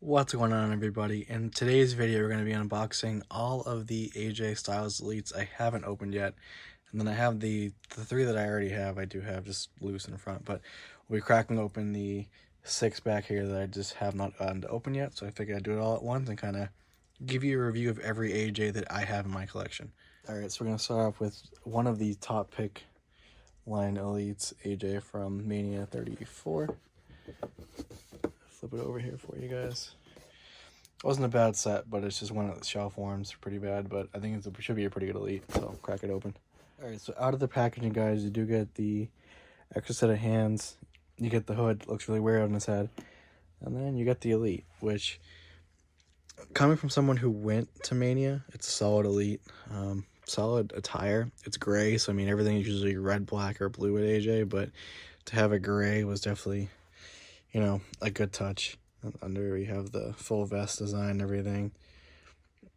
What's going on, everybody? In today's video we're going to be unboxing all of the AJ Styles Elites I haven't opened yet, and then I have the three that I already have. I do have just loose in front, but we'll be cracking open the 6 back here that I just have not gotten to open yet, so I figured I'd do it all at once and kind of give you a review of every AJ that I have in my collection. Alright, so we're going to start off with one of the top pick line Elites AJ from Mania 34. Flip it over here for you guys. It wasn't a bad set, but it's just one of the shell forms. Pretty bad, but I think it should be a pretty good Elite, so I'll crack it open. Alright, so out of the packaging, guys, you do get the extra set of hands. You get the hood, looks really weird on his head. And then you get the Elite, which, coming from someone who went to Mania, it's a solid Elite. Solid attire. It's gray, so I mean, everything is usually red, black, or blue at AJ, but to have a gray was definitely, you know, a good touch. Under we have the full vest design and everything.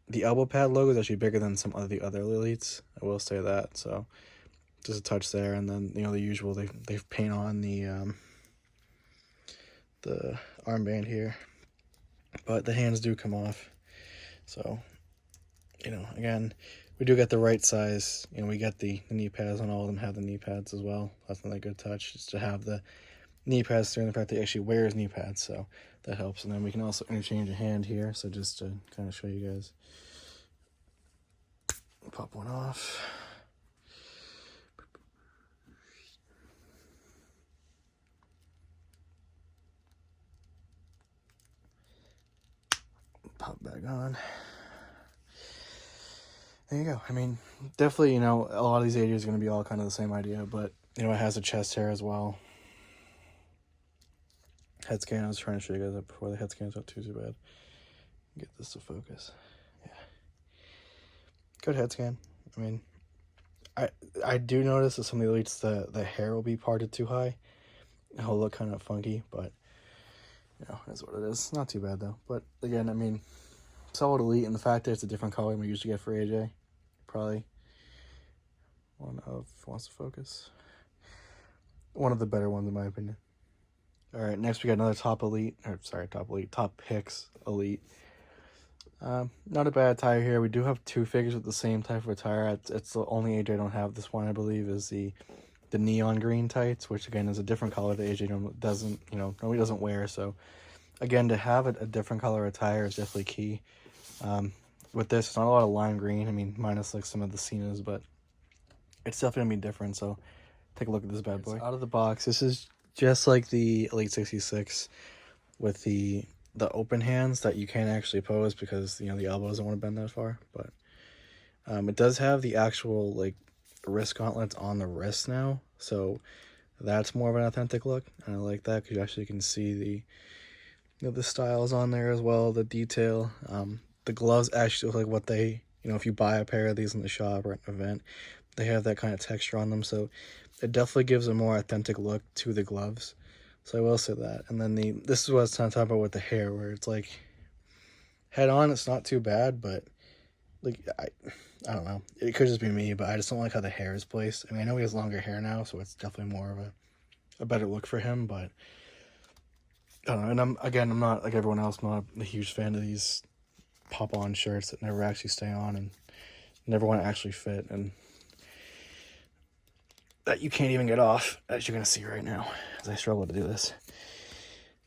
The elbow pad logo is actually bigger than some of the other Elites, I will say that, so just a touch there. And then, you know, the usual, they've paint on the armband here, but the hands do come off. So, you know, again, we do get the right size. You know, we get the knee pads on all of them, have the knee pads as well. That's another good touch, just to have the knee pads through, and the fact that he actually wears knee pads, so that helps. And then we can also interchange a hand here, so just to kind of show you guys. Pop one off. Pop back on. There you go. I mean, definitely, you know, a lot of these ages are going to be all kind of the same idea, but, you know, it has a chest hair as well. Head scan, I was trying to show you guys that before. The head scan's not too bad. Get this to focus. Yeah. Good head scan. I mean, I do notice that some of the Elites, the hair will be parted too high. It'll look kind of funky, but, you know, that's what it is. Not too bad, though. But, again, I mean, solid Elite, and the fact that it's a different color than we usually get for AJ. Probably one of, wants to focus, one of the better ones in my opinion. Alright, next we got another top picks Elite. Not a bad attire here. We do have two figures with the same type of attire. It's the only AJ I don't have. This one, I believe, is the neon green tights, which again is a different color that AJ doesn't, you know, nobody doesn't wear. So again, to have a different color attire is definitely key. With this, it's not a lot of lime green. I mean, minus like some of the Cenas, but it's definitely gonna be different. So take a look at this bad boy. Out of the box, this is just like the Elite 66 with the open hands that you can't actually pose because, you know, the elbows don't want to bend that far. But it does have the actual like wrist gauntlets on the wrist now, so that's more of an authentic look, and I like that because you actually can see the, you know, the styles on there as well, the detail. The gloves actually look like what they, you know, if you buy a pair of these in the shop or an event, they have that kind of texture on them, so it definitely gives a more authentic look to the gloves. So I will say that. And then this is what I was trying to talk about with the hair, where it's like head on, it's not too bad, but like I don't know. It could just be me, but I just don't like how the hair is placed. I mean, I know he has longer hair now, so it's definitely more of a better look for him, but I don't know. And I'm not like everyone else. I'm not a huge fan of these pop-on shirts that never actually stay on and never want to actually fit, and that you can't even get off, as you're gonna see right now, as I struggle to do this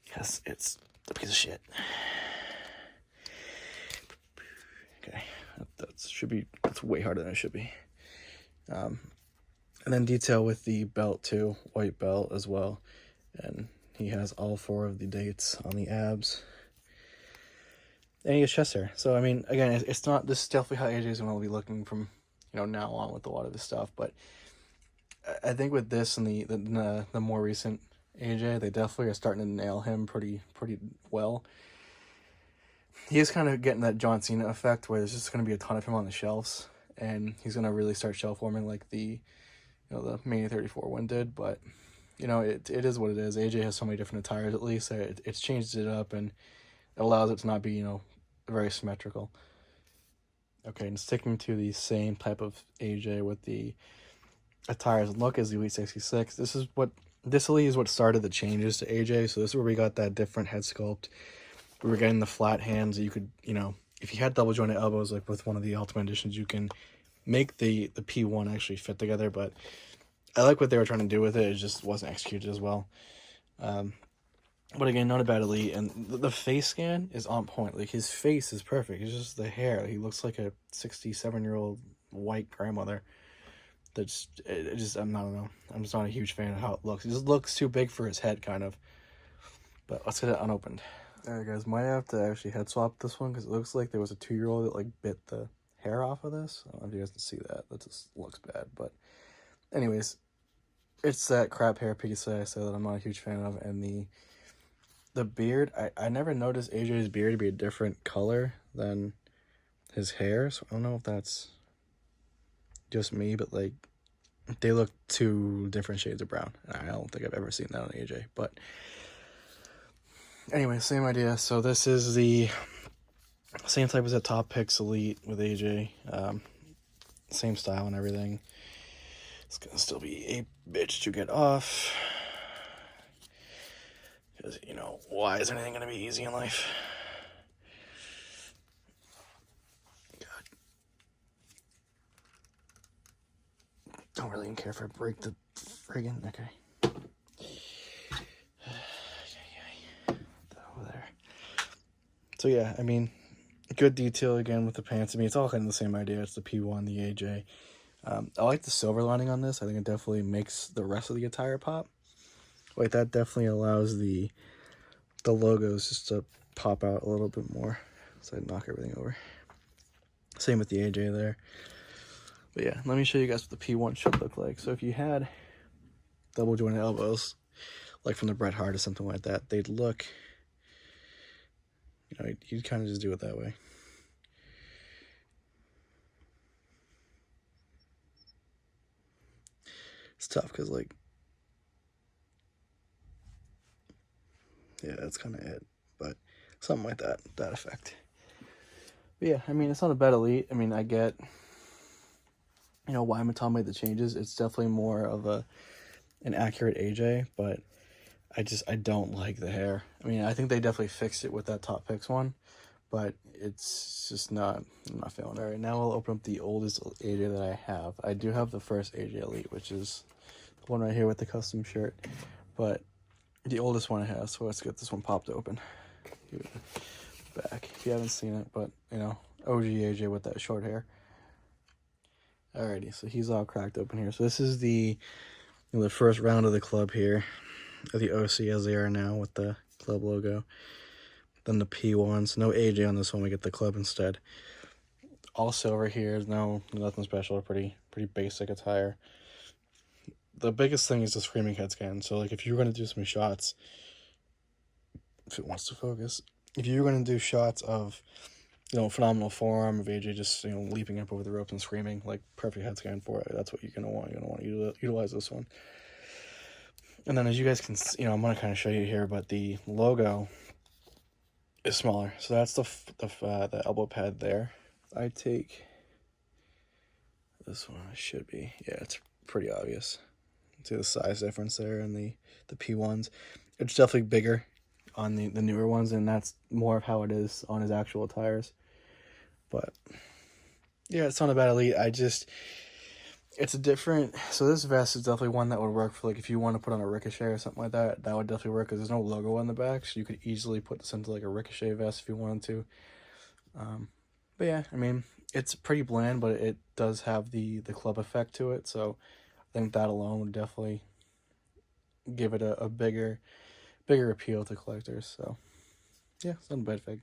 because it's a piece of shit. Okay, that's way harder than it should be. And then detail with the belt too, white belt as well, and he has all 4 of the dates on the abs, and he has chest hair. So I mean, again, it's not, this is definitely how AJ is going to be looking from, you know, now on with a lot of this stuff. But I think with this and the more recent AJ, they definitely are starting to nail him pretty well. He is kind of getting that John Cena effect where there's just going to be a ton of him on the shelves, and he's going to really start shelf forming like the Mania 34 one did. But, you know, it is what it is. AJ has so many different attires, at least. It's changed it up, and it allows it to not be, you know, very symmetrical. Okay, and sticking to the same type of AJ with the attires and look as the Elite 66, this Elite is what started the changes to AJ. So this is where we got that different head sculpt, we were getting the flat hands. You could, you know, if you had double jointed elbows, like with one of the Ultimate Editions, you can make the P1 actually fit together. But I like what they were trying to do with it. It just wasn't executed as well. But again, not a bad elite. And the face scan is on point. Like, his face is perfect. It's just the hair. He looks like a 67-year-old white grandmother. That's it just, I don't know. I'm just not a huge fan of how it looks. It just looks too big for his head, kind of. But let's get it unopened. Alright, guys, might have to actually head swap this one because it looks like there was a 2-year-old that, like, bit the hair off of this. I don't know if you guys can see that. That just looks bad. But anyways, it's that crap hair piece that I said that I'm not a huge fan of. And the beard, I never noticed AJ's beard to be a different color than his hair. So I don't know if that's just me, but, like, they look 2 different shades of brown. I don't think I've ever seen that on AJ. But anyway, same idea. So this is the same type as a Top Picks Elite with AJ. Same style and everything. It's gonna still be a bitch to get off. Because, you know, why is anything gonna be easy in life? God. Don't really even care if I break the friggin'. Okay. Over there. So yeah, I mean, good detail again with the pants. I mean, it's all kind of the same idea. It's the P1, the AJ. I like the silver lining on this. I think it definitely makes the rest of the attire pop. Like, that definitely allows the logos just to pop out a little bit more. So I knock everything over. Same with the AJ there. But yeah, let me show you guys what the P1 should look like. So if you had double jointed elbows, like from the Bret Hart or something like that, they'd look, you know, you'd kind of just do it that way. It's tough because, like, yeah, that's kind of it. But something like that effect. But yeah, I mean, it's not a bad elite. I mean, I get, you know, why Mattel made the changes. It's definitely more of an accurate AJ, but I don't like the hair. I mean, I think they definitely fixed it with that Top Picks one, but it's just not, I'm not feeling it. All right, now I'll open up the oldest AJ that I have. I do have the first AJ Elite, which is the one right here with the custom shirt, but the oldest one I have, so let's get this one popped open. Give it back if you haven't seen it, but, you know, OG AJ with that short hair. Alrighty, so he's all cracked open here. So this is the, you know, the first round of the club here, of the OC as they are now with the club logo. Then the P1, so no AJ on this one, we get the club instead. All silver here, nothing special, pretty basic attire. The biggest thing is the screaming head scan. So, like, if you're going to do some shots, if it wants to focus, if you're going to do shots of, you know, phenomenal forearm of AJ just, you know, leaping up over the ropes and screaming, like, perfect head scan for it. That's what you're going to want. You're going to want to utilize this one. And then, as you guys can see, you know, I'm going to kind of show you here, but the logo is smaller. So that's the elbow pad there. I take this one. It should be, yeah, it's pretty obvious. See the size difference there in the P1s. It's definitely bigger on the newer ones, and that's more of how it is on his actual tires. But yeah, it's not a bad elite. It's a different, so this vest is definitely one that would work for, like, if you want to put on a Ricochet or something like that, that would definitely work because there's no logo on the back, so you could easily put this into, like, a Ricochet vest if you wanted to. But yeah, I mean, it's pretty bland, but it does have the club effect to it, so I think that alone would definitely give it a bigger appeal to collectors. So yeah, it's not a bad fig.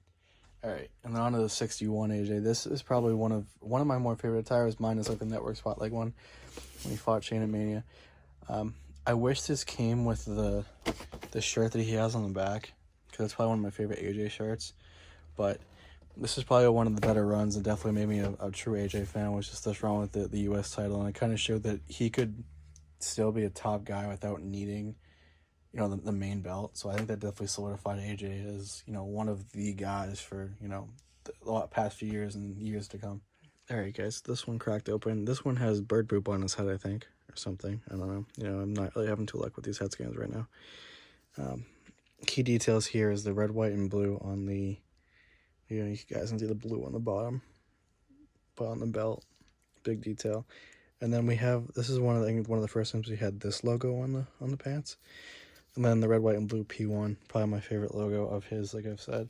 All right, and then on to the 61 AJ. This is probably one of my more favorite attires. Mine is like the Network Spotlight one when he fought Shane at Mania. I wish this came with the shirt that he has on the back, because it's probably one of my favorite AJ shirts. But this is probably one of the better runs, and definitely made me a true AJ fan, was just this run with the US title, and it kind of showed that he could still be a top guy without needing, you know, the main belt. So I think that definitely solidified AJ as, you know, one of the guys for, you know, the past few years and years to come. All right, guys, this one cracked open. This one has bird poop on his head, I think, or something. I don't know. You know, I'm not really having too luck with these head scans right now. key details here is the red, white, and blue on the, you guys can see the blue on the bottom, but on the belt, big detail. And then we have, this is one of the first times we had this logo on the pants. And then the red, white, and blue P1, probably my favorite logo of his, like I've said.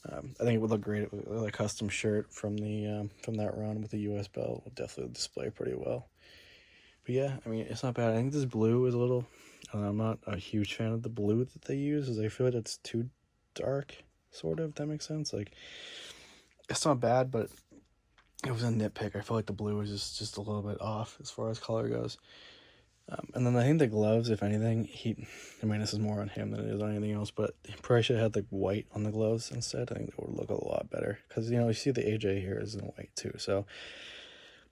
I think it would look great with a custom shirt from that run with the US belt. Would definitely display pretty well. But yeah, I mean, it's not bad. I think this blue is a little, I don't know, I'm not a huge fan of the blue that they use, as I feel like it's too dark, sort of, if that makes sense. Like, it's not bad, but it was a nitpick. I feel like the blue is just a little bit off as far as color goes. And then I think the gloves, if anything, I mean, this is more on him than it is on anything else, but he probably should have had like white on the gloves instead. I think it would look a lot better, because, you see the AJ here is in white too, so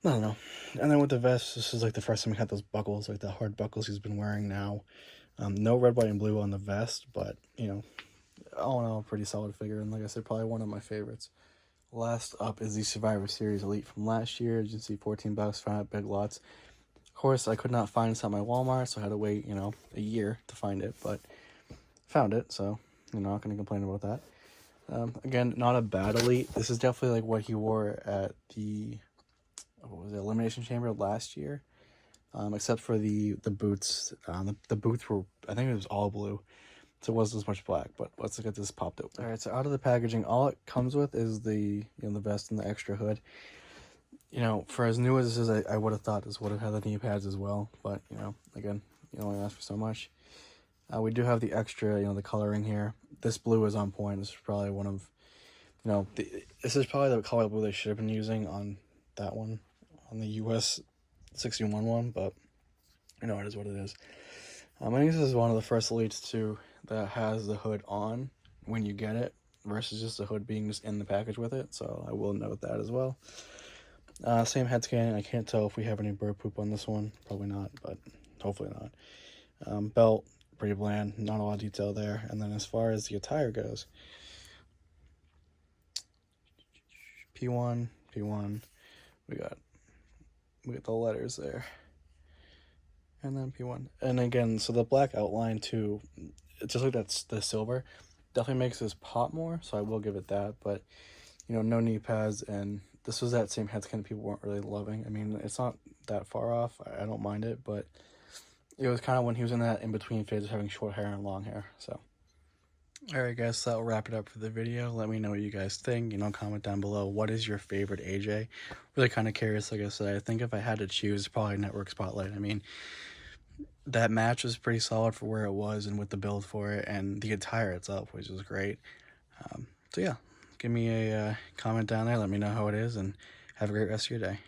I don't know. And then with the vest, this is like the first time we had those buckles, like the hard buckles he's been wearing now. No red, white, and blue on the vest, but, all in all, pretty solid figure, and like I said, probably one of my favorites. Last up is the Survivor Series Elite from last year. As you can see, $14, found at Big Lots. Of course, I could not find this at my Walmart, so I had to wait, a year to find it, but found it, so I'm not going to complain about that. Again, not a bad Elite. This is definitely like what he wore at the, Elimination Chamber last year, except for the boots. The boots were, I think it was all blue, so it wasn't as much black, but let's look at this popped open. All right, so out of the packaging, all it comes with is the, the vest and the extra hood. For as new as this is, I would have thought this would have had the knee pads as well, but, again, you only ask for so much. We do have the extra, the coloring here. This blue is on point. This is probably one of, this is probably the color blue they should have been using on that one, on the US 61 one, but, it is what it is. I think this is one of the first Elites, too, that has the hood on when you get it, versus just the hood being just in the package with it, so I will note that as well. Same head scanning. I can't tell if we have any bird poop on this one. Probably not, but hopefully not. Belt, pretty bland. Not a lot of detail there. And then as far as the attire goes, P1, P1. We got the letters there. And then P1. And again, so the black outline too, just like that's the silver, definitely makes this pop more, so I will give it that. But, no knee pads, and this was that same head scan people weren't really loving. I mean, it's not that far off. I don't mind it, but it was kind of when he was in that in-between phase of having short hair and long hair, so. Alright guys, so that'll wrap it up for the video. Let me know what you guys think. Comment down below. What is your favorite AJ? Really kind of curious, like I said. I think if I had to choose, probably Network Spotlight. I mean, that match was pretty solid for where it was and with the build for it, and the attire itself, which was great. So yeah, give me a comment down there. Let me know how it is, and have a great rest of your day.